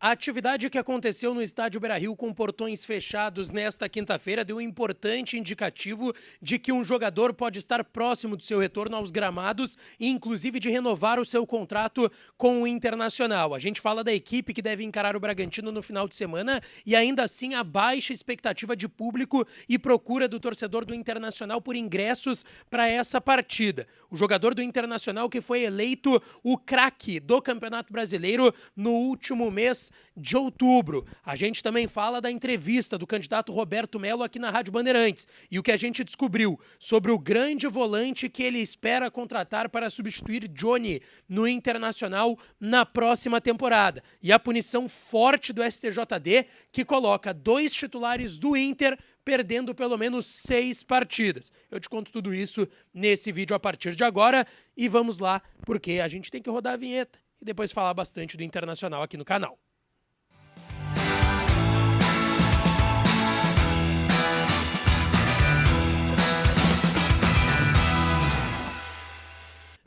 A atividade que aconteceu no estádio Beira-Rio com portões fechados nesta quinta-feira deu um importante indicativo de que um jogador pode estar próximo do seu retorno aos gramados e inclusive de renovar o seu contrato com o Internacional. A gente fala da equipe que deve encarar o Bragantino no final de semana e ainda assim a baixa expectativa de público e procura do torcedor do Internacional por ingressos para essa partida. O jogador do Internacional que foi eleito o craque do Campeonato Brasileiro no último mês de outubro. A gente também fala da entrevista do candidato Roberto Melo aqui na Rádio Bandeirantes e o que a gente descobriu sobre o grande volante que ele espera contratar para substituir Johnny no Internacional na próxima temporada. E a punição forte do STJD que coloca 2 titulares do Inter perdendo pelo menos 6 partidas. Eu te conto tudo isso nesse vídeo a partir de agora e vamos lá, porque a gente tem que rodar a vinheta e depois falar bastante do Internacional aqui no canal.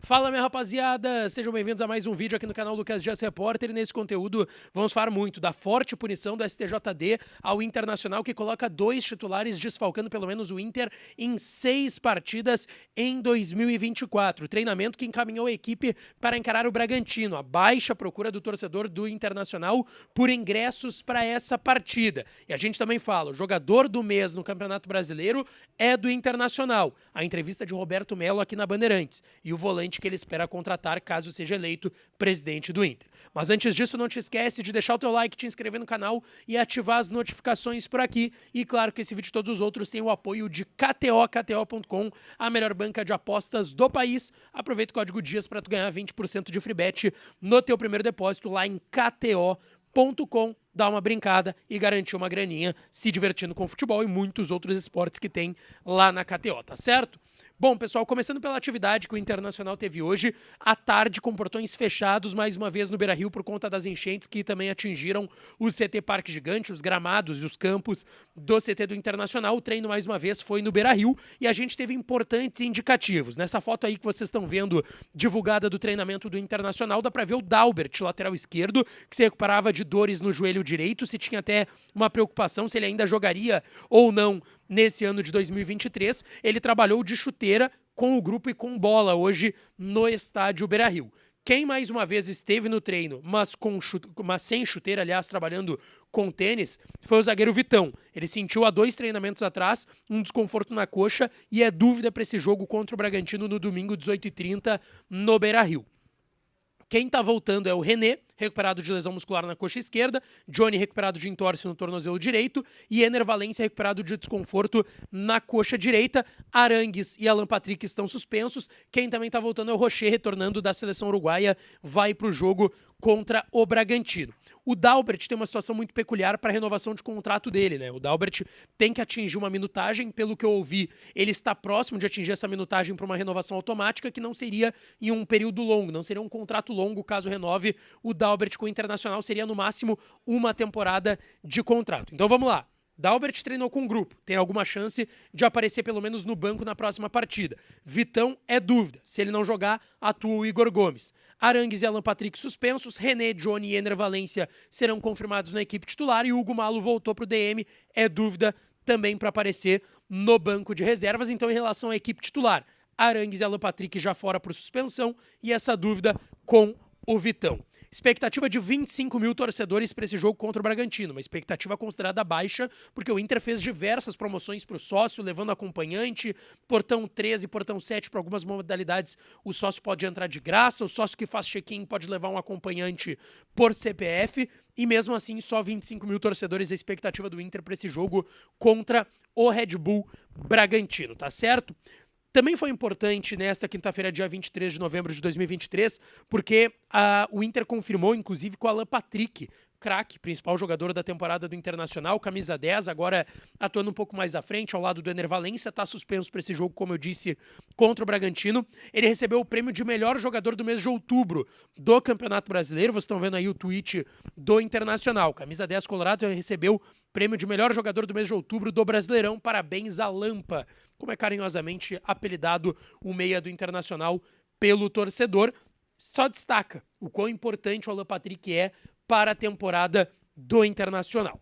Fala, minha rapaziada! Sejam bem-vindos a mais um vídeo aqui no canal Lucas Dias Repórter e nesse conteúdo vamos falar muito da forte punição do STJD ao Internacional que coloca 2 titulares desfalcando pelo menos o Inter em 6 partidas em 2024. Treinamento que encaminhou a equipe para encarar o Bragantino. A baixa procura do torcedor do Internacional por ingressos para essa partida. E a gente também fala, o jogador do mês no Campeonato Brasileiro é do Internacional. A entrevista de Roberto Melo aqui na Bandeirantes. E o volante que ele espera contratar caso seja eleito presidente do Inter. Mas antes disso, não te esquece de deixar o teu like, te inscrever no canal e ativar as notificações por aqui. E claro que esse vídeo e todos os outros têm o apoio de KTO.com, a melhor banca de apostas do país. Aproveita o código DIAS para tu ganhar 20% de free bet no teu primeiro depósito lá em KTO.com. Dar uma brincada e garantir uma graninha se divertindo com futebol e muitos outros esportes que tem lá na KTO, tá certo? Bom, pessoal, começando pela atividade que o Internacional teve hoje, à tarde com portões fechados, mais uma vez no Beira-Rio por conta das enchentes que também atingiram o CT Parque Gigante, os gramados e os campos do CT do Internacional. O treino, mais uma vez, foi no Beira-Rio e a gente teve importantes indicativos. Nessa foto aí que vocês estão vendo, divulgada do treinamento do Internacional, dá pra ver o Dalbert, lateral esquerdo, que se recuperava de dores no joelho direito, se tinha até uma preocupação se ele ainda jogaria ou não nesse ano de 2023. Ele trabalhou de chuteira com o grupo e com bola hoje no estádio Beira-Rio. Quem mais uma vez esteve no treino, mas sem chuteira, aliás, trabalhando com tênis, foi o zagueiro Vitão. Ele sentiu há 2 treinamentos atrás um desconforto na coxa e é dúvida para esse jogo contra o Bragantino no domingo, 18h30, no Beira-Rio. Quem tá voltando é o René, recuperado de lesão muscular na coxa esquerda, Johnny recuperado de entorse no tornozelo direito e Ener Valencia recuperado de desconforto na coxa direita. Arangues e Alan Patrick estão suspensos. Quem também tá voltando é o Rocher, retornando da seleção uruguaia, vai pro jogo contra o Bragantino. O Dalbert tem uma situação muito peculiar para a renovação de contrato dele, né? O Dalbert tem que atingir uma minutagem, pelo que eu ouvi, ele está próximo de atingir essa minutagem para uma renovação automática, que não seria em um período longo, não seria um contrato longo caso renove. O Dalbert com o Internacional seria no máximo uma temporada de contrato. Então vamos lá. Dalbert treinou com o grupo, tem alguma chance de aparecer pelo menos no banco na próxima partida. Vitão é dúvida, se ele não jogar, atua o Igor Gomes. Arangues e Alan Patrick suspensos, René, Johnny e Ener Valencia serão confirmados na equipe titular e Hugo Malo voltou para o DM, é dúvida também para aparecer no banco de reservas. Então, em relação à equipe titular, Arangues e Alan Patrick já fora por suspensão e essa dúvida com o Vitão. Expectativa de 25 mil torcedores para esse jogo contra o Bragantino, uma expectativa considerada baixa, porque o Inter fez diversas promoções para o sócio, levando acompanhante, portão 13, portão 7, para algumas modalidades o sócio pode entrar de graça, o sócio que faz check-in pode levar um acompanhante por CPF, e mesmo assim só 25 mil torcedores a expectativa do Inter para esse jogo contra o Red Bull Bragantino, tá certo? Também foi importante nesta quinta-feira, dia 23 de novembro de 2023, porque o Inter confirmou, inclusive, com o Alan Patrick, craque, principal jogador da temporada do Internacional, camisa 10, agora atuando um pouco mais à frente, ao lado do Ener Valencia, está suspenso para esse jogo, como eu disse, contra o Bragantino. Ele recebeu o prêmio de melhor jogador do mês de outubro do Campeonato Brasileiro. Vocês estão vendo aí o tweet do Internacional. Camisa 10 Colorado recebeu prêmio de melhor jogador do mês de outubro do Brasileirão. Parabéns a Lampa, como é carinhosamente apelidado o meia do Internacional pelo torcedor. Só destaca o quão importante o Alan Patrick é para a temporada do Internacional.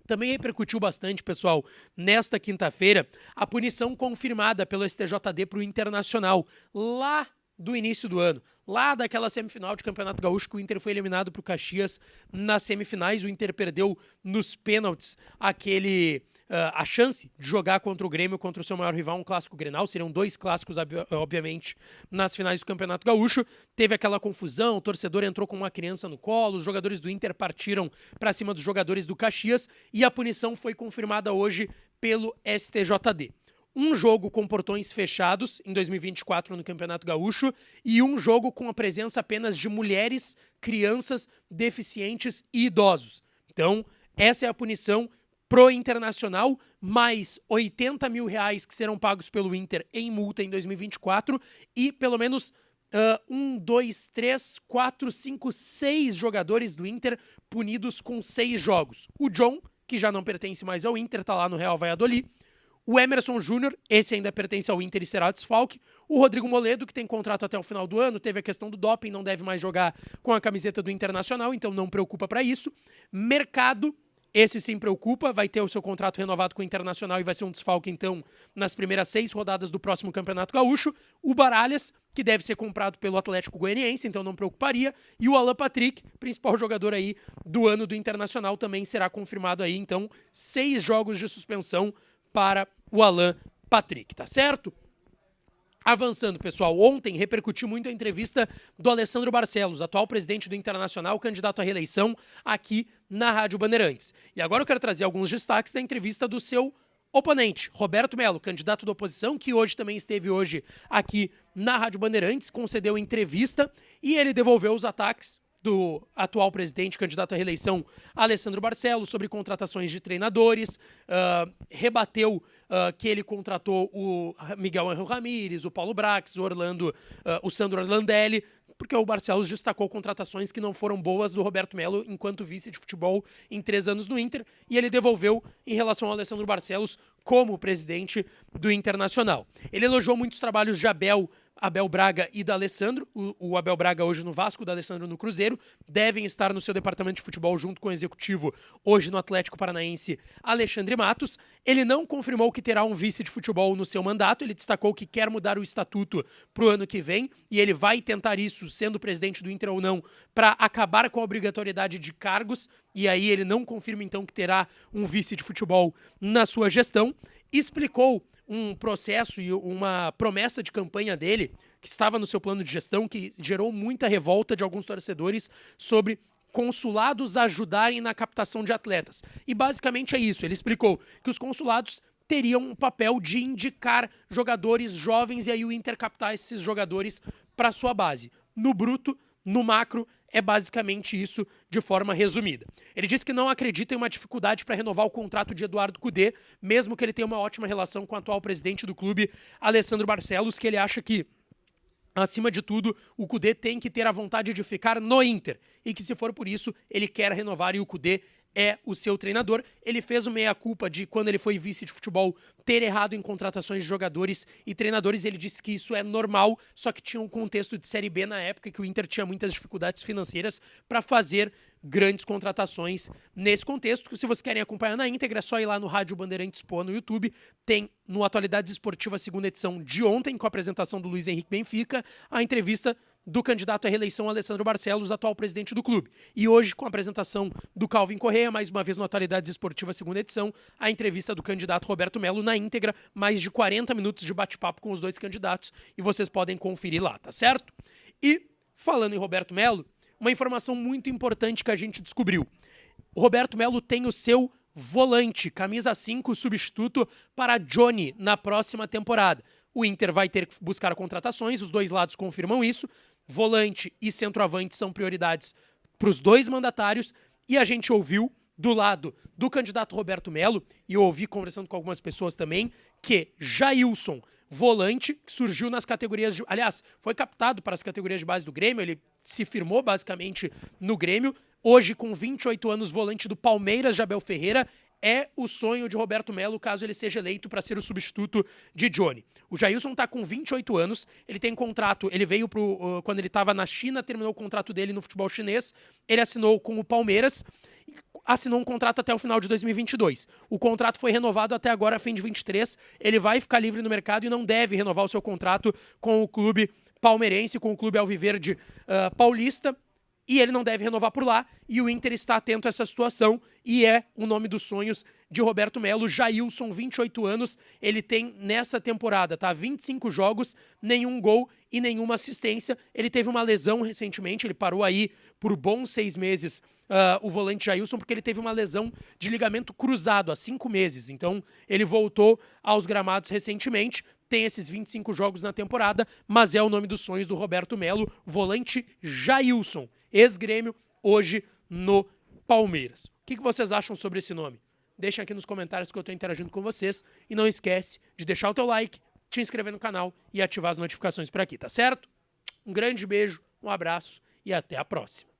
Também repercutiu bastante, pessoal, nesta quinta-feira, a punição confirmada pelo STJD para o Internacional, lá do início do ano, lá daquela semifinal de Campeonato Gaúcho que o Inter foi eliminado para o Caxias nas semifinais. O Inter perdeu nos pênaltis a chance de jogar contra o Grêmio, contra o seu maior rival, um clássico Grenal. Seriam 2 clássicos, obviamente, nas finais do Campeonato Gaúcho. Teve aquela confusão, o torcedor entrou com uma criança no colo, os jogadores do Inter partiram para cima dos jogadores do Caxias e a punição foi confirmada hoje pelo STJD. Um jogo com portões fechados em 2024 no Campeonato Gaúcho e um jogo com a presença apenas de mulheres, crianças, deficientes e idosos. Então, essa é a punição pro Internacional, mais R$80 mil que serão pagos pelo Inter em multa em 2024 e pelo menos 6 jogadores do Inter punidos com 6 jogos. O John, que já não pertence mais ao Inter, tá lá no Real Valladolid. O Emerson Júnior, esse ainda pertence ao Inter e será desfalque. O Rodrigo Moledo, que tem contrato até o final do ano, teve a questão do doping, não deve mais jogar com a camiseta do Internacional, então não preocupa para isso. Mercado, esse sim preocupa, vai ter o seu contrato renovado com o Internacional e vai ser um desfalque, então, nas primeiras 6 rodadas do próximo Campeonato Gaúcho. O Baralhas, que deve ser comprado pelo Atlético Goianiense, então não preocuparia. E o Alan Patrick, principal jogador aí do ano do Internacional, também será confirmado aí, então, 6 jogos de suspensão para o Alan Patrick, tá certo? Avançando, pessoal, ontem repercutiu muito a entrevista do Alessandro Barcelos, atual presidente do Internacional, candidato à reeleição aqui na Rádio Bandeirantes. E agora eu quero trazer alguns destaques da entrevista do seu oponente, Roberto Melo, candidato da oposição, que hoje também esteve aqui na Rádio Bandeirantes, concedeu entrevista e ele devolveu os ataques do atual presidente, candidato à reeleição, Alessandro Barcelos, sobre contratações de treinadores, rebateu que ele contratou o Miguel Ángel Ramírez, o Paulo Brax, o Sandro Orlandelli, porque o Barcelos destacou contratações que não foram boas do Roberto Melo enquanto vice de futebol em 3 anos no Inter, e ele devolveu em relação ao Alessandro Barcelos como presidente do Internacional. Ele elogiou muitos trabalhos de Abel Braga e da Alessandro, o Abel Braga hoje no Vasco, o da Alessandro no Cruzeiro, devem estar no seu departamento de futebol junto com o executivo hoje no Atlético Paranaense, Alexandre Matos. Ele não confirmou que terá um vice de futebol no seu mandato, ele destacou que quer mudar o estatuto para o ano que vem e ele vai tentar isso, sendo presidente do Inter ou não, para acabar com a obrigatoriedade de cargos, e aí ele não confirma então que terá um vice de futebol na sua gestão. Explicou um processo e uma promessa de campanha dele, que estava no seu plano de gestão, que gerou muita revolta de alguns torcedores sobre consulados ajudarem na captação de atletas. E basicamente é isso, ele explicou que os consulados teriam um papel de indicar jogadores jovens e aí o Inter captar esses jogadores para sua base. No bruto, no macro, é basicamente isso de forma resumida. Ele disse que não acredita em uma dificuldade para renovar o contrato de Eduardo Cudê, mesmo que ele tenha uma ótima relação com o atual presidente do clube, Alessandro Barcelos, que ele acha que, acima de tudo, o Cudê tem que ter a vontade de ficar no Inter e que, se for por isso, ele quer renovar e o Cudê é o seu treinador. Ele fez o meia-culpa de, quando ele foi vice de futebol, ter errado em contratações de jogadores e treinadores. Ele disse que isso é normal, só que tinha um contexto de Série B na época que o Inter tinha muitas dificuldades financeiras para fazer grandes contratações nesse contexto. Se vocês querem acompanhar na íntegra, é só ir lá no Rádio Bandeirantes Poa no YouTube. Tem no Atualidades Esportivas, segunda edição de ontem, com a apresentação do Luiz Henrique Benfica, a entrevista do candidato à reeleição Alessandro Barcelos, atual presidente do clube. E hoje, com a apresentação do Calvin Correia, mais uma vez no Atualidades Esportivas, segunda edição, a entrevista do candidato Roberto Melo na íntegra, mais de 40 minutos de bate-papo com os dois candidatos, e vocês podem conferir lá, tá certo? E, falando em Roberto Melo, uma informação muito importante que a gente descobriu. O Roberto Melo tem o seu volante, camisa 5, substituto para Johnny na próxima temporada. O Inter vai ter que buscar contratações, os dois lados confirmam isso. Volante e centroavante são prioridades para os dois mandatários, e a gente ouviu do lado do candidato Roberto Melo, e eu ouvi conversando com algumas pessoas também, que Jailson, volante, que surgiu nas categorias de... Aliás, foi captado para as categorias de base do Grêmio, ele se firmou basicamente no Grêmio, hoje com 28 anos, volante do Palmeiras de Abel Ferreira, é o sonho de Roberto Melo caso ele seja eleito para ser o substituto de Johnny. O Jailson está com 28 anos, ele tem contrato, ele veio quando ele estava na China, terminou o contrato dele no futebol chinês, ele assinou com o Palmeiras, assinou um contrato até o final de 2022. O contrato foi renovado até agora, fim de 23, ele vai ficar livre no mercado e não deve renovar o seu contrato com o clube palmeirense, com o clube alviverde paulista, e ele não deve renovar por lá, e o Inter está atento a essa situação, e é o nome dos sonhos de Roberto Melo. Jailson, 28 anos, ele tem nessa temporada, tá? 25 jogos, nenhum gol e nenhuma assistência. Ele teve uma lesão recentemente, ele parou aí por bons 6 meses, o volante Jailson, porque ele teve uma lesão de ligamento cruzado há 5 meses, então ele voltou aos gramados recentemente, tem esses 25 jogos na temporada, mas é o nome dos sonhos do Roberto Melo, volante Jailson, ex-Grêmio, hoje no Palmeiras. O que vocês acham sobre esse nome? Deixem aqui nos comentários que eu estou interagindo com vocês. E não esquece de deixar o teu like, te inscrever no canal e ativar as notificações por aqui, tá certo? Um grande beijo, um abraço e até a próxima.